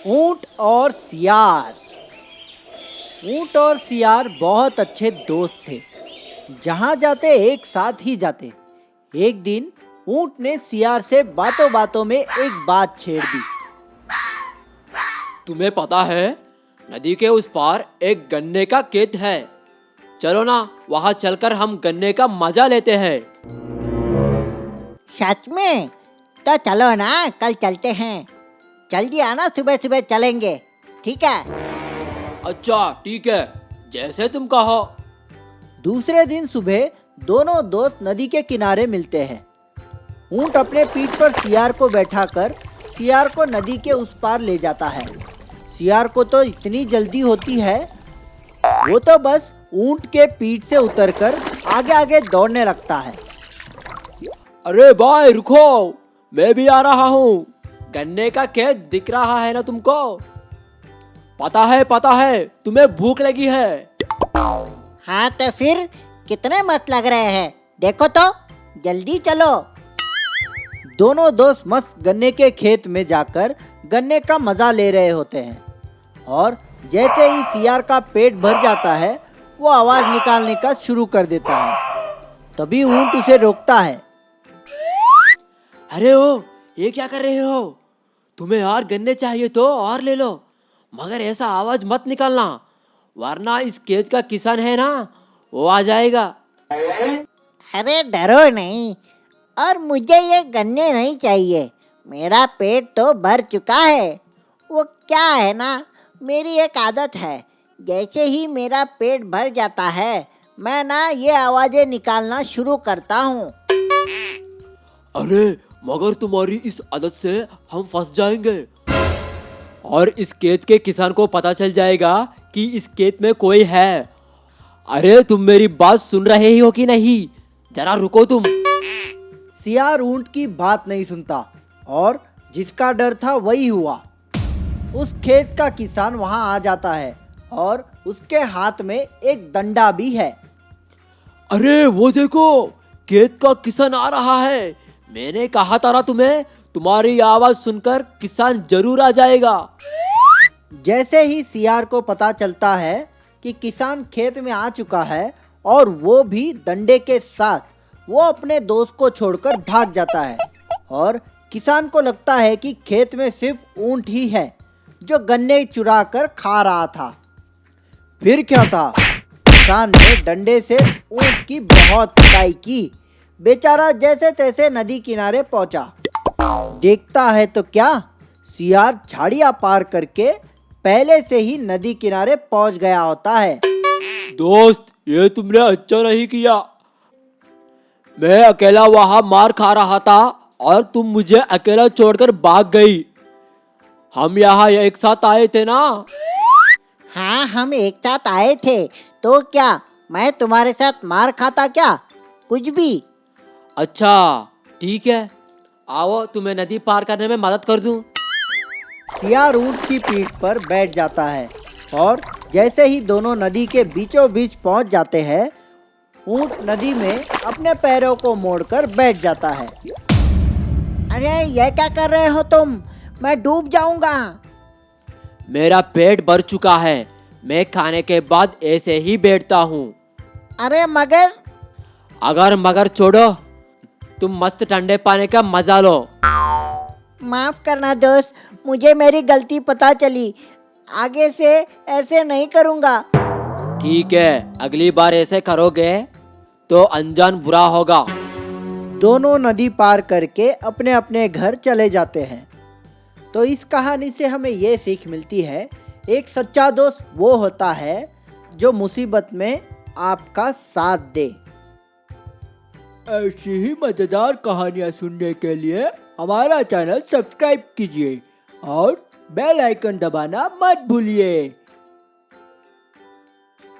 ऊंट और सियार। ऊंट और सियार बहुत अच्छे दोस्त थे। जहाँ जाते एक साथ ही जाते। एक दिन ऊंट ने सियार से बातों बातों में एक बात छेड़ दी। तुम्हें पता है, नदी के उस पार एक गन्ने का खेत है। चलो ना, वहाँ चलकर हम गन्ने का मजा लेते हैं। सच में? तो चलो ना, कल चलते हैं। जल्दी आना, सुबह सुबह चलेंगे, ठीक है? अच्छा ठीक है, जैसे तुम कहो। दूसरे दिन सुबह दोनों दोस्त नदी के किनारे मिलते हैं। ऊंट अपने पीठ पर सियार को बैठाकर सियार को नदी के उस पार ले जाता है। सियार को तो इतनी जल्दी होती है, वो तो बस ऊंट के पीठ से उतरकर आगे आगे दौड़ने लगता है। अरे भाई रुको, मैं भी आ रहा हूँ। गन्ने का खेत दिख रहा है ना तुमको? पता है तुम्हें भूख लगी है। हाँ तो फिर कितने मस्त लग रहे हैं, देखो तो, जल्दी चलो। दोनों दोस्त मस्त गन्ने के खेत में जाकर गन्ने का मजा ले रहे होते हैं और जैसे ही सियार का पेट भर जाता है वो आवाज निकालने का शुरू कर देता है। तभी ऊंट उसे रोकता है। अरे ओ, ये क्या कर रहे हो? तुम्हें और गन्ने चाहिए तो और ले लो, मगर ऐसा आवाज मत निकालना, वरना इस खेत का किसान है ना, वो आ जाएगा। अरे डरो नहीं, और मुझे ये गन्ने नहीं चाहिए। मेरा पेट तो भर चुका है। वो क्या है ना, मेरी एक आदत है, जैसे ही मेरा पेट भर जाता है मैं ना ये आवाजें निकालना शुरू करता हूँ। अरे मगर तुम्हारी इस आदत से हम फंस जाएंगे और इस खेत के किसान को पता चल जाएगा कि इस खेत में कोई है। अरे तुम मेरी बात सुन रहे हो कि नहीं? जरा रुको तुम। सियार ऊंट की बात नहीं सुनता और जिसका डर था वही हुआ। उस खेत का किसान वहां आ जाता है और उसके हाथ में एक डंडा भी है। अरे वो देखो, खेत का किसान आ रहा है। मैंने कहा था ना तुम्हें, तुम्हारी आवाज सुनकर किसान जरूर आ जाएगा। जैसे ही सियार को पता चलता है कि किसान खेत में आ चुका है और वो भी डंडे के साथ, वो अपने दोस्त को छोड़कर भाग जाता है और किसान को लगता है कि खेत में सिर्फ ऊंट ही है जो गन्ने चुरा कर खा रहा था। फिर क्या था, किसान ने डंडे से ऊंट की बहुत पिटाई की। बेचारा जैसे तैसे नदी किनारे पहुंचा। देखता है तो क्या, सियार झाड़ियां पार करके पहले से ही नदी किनारे पहुंच गया होता है। दोस्त, ये तुमने अच्छा नहीं किया। मैं अकेला वहां मार खा रहा था और तुम मुझे अकेला छोड़कर भाग गई। हम यहाँ एक साथ आए थे ना। हाँ, हम एक साथ आए थे, तो क्या मैं तुम्हारे साथ मार खाता क्या? कुछ भी। अच्छा ठीक है, आओ तुम्हें नदी पार करने में मदद कर दूं। सियार ऊंट की पीठ पर बैठ जाता है और जैसे ही दोनों नदी के बीचों बीच पहुंच जाते हैं, ऊंट नदी में अपने पैरों को मोड़कर बैठ जाता है। अरे ये क्या कर रहे हो तुम? मैं डूब जाऊंगा। मेरा पेट भर चुका है, मैं खाने के बाद ऐसे ही बैठता हूँ। अरे मगर। अगर मगर छोड़ो, तुम मस्त ठंडे पानी का मजा लो। माफ करना दोस्त, मुझे मेरी गलती पता चली। आगे से ऐसे नहीं करूँगा। ठीक है, अगली बार ऐसे करोगे तो अंजान बुरा होगा। दोनों नदी पार करके अपने अपने घर चले जाते हैं। तो इस कहानी से हमें ये सीख मिलती है, एक सच्चा दोस्त वो होता है जो मुसीबत में आपका साथ दे। ऐसी ही मजेदार कहानियाँ सुनने के लिए हमारा चैनल सब्सक्राइब कीजिए और बेल आइकन दबाना मत भूलिए।